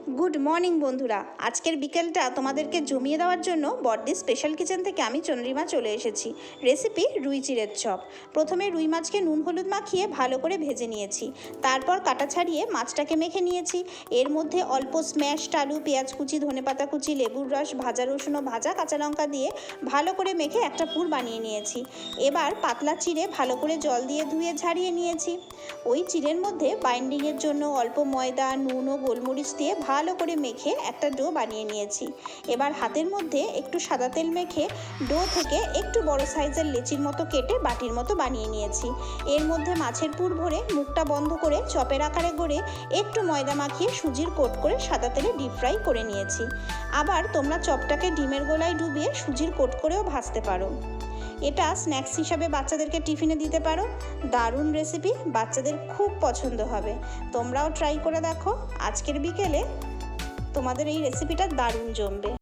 Good morning বন্ধুরা, আজকের বিকেলটা তোমাদেরকে জমিয়ে দেওয়ার জন্য বড়দি স্পেশাল কিচেন থেকে আমি চন্দ্রিমা চলে এসেছি। রেসিপি রুই চিড়ের চপ। প্রথমে রুই মাছকে নুন হলুদ মাখিয়ে ভালো করে ভেজে নিয়েছি, তারপর কাটা ছাড়িয়ে মাছটাকে মেখে নিয়েছি। এর মধ্যে অল্প স্ম্যাশড আলু, পেঁয়াজ কুচি, ধনেপাতা কুচি, লেবুর রস, ভাজা রসুন ও ভাজা কাঁচা লঙ্কা দিয়ে ভালো করে মেখে একটা পুর বানিয়ে নিয়েছি। এবার পাতলা চিড়ে ভালো করে জল দিয়ে ধুয়ে ঝাড়িয়ে নিয়েছি। ওই চিড়ের মধ্যে বাইন্ডিংয়ের জন্য অল্প ময়দা, নুন ও গোলমরিচ দিয়ে ভালো করে মেখে একটা ডো বানিয়ে নিয়েছি। এবার হাতের মধ্যে একটু সাদা তেল মেখে ডো থেকে একটু বড় সাইজের লেচির মতো কেটে বাটির মতো বানিয়ে নিয়েছি। এর মধ্যে মাছের পুর ভরে মুখটা বন্ধ করে চপের আকারে গড়ে একটু ময়দা মাখিয়ে সুজির কোট করে সাদা তেলে ডিপ ফ্রাই করে নিয়েছি। আবার তোমরা চপটাকে ডিমের গোলায় ডুবিয়ে সুজির কোট করেও ভাজতে পারো। এটা স্ন্যাক্স হিসাবে বাচ্চাদেরকে টিফিনে দিতে পারো। দারুণ রেসিপি, বাচ্চাদের খুব পছন্দ হবে। তোমরাও ট্রাই করে দেখো। আজকের বিকেলে তোমাদের এই রেসিপিটা দারুণ জমবে।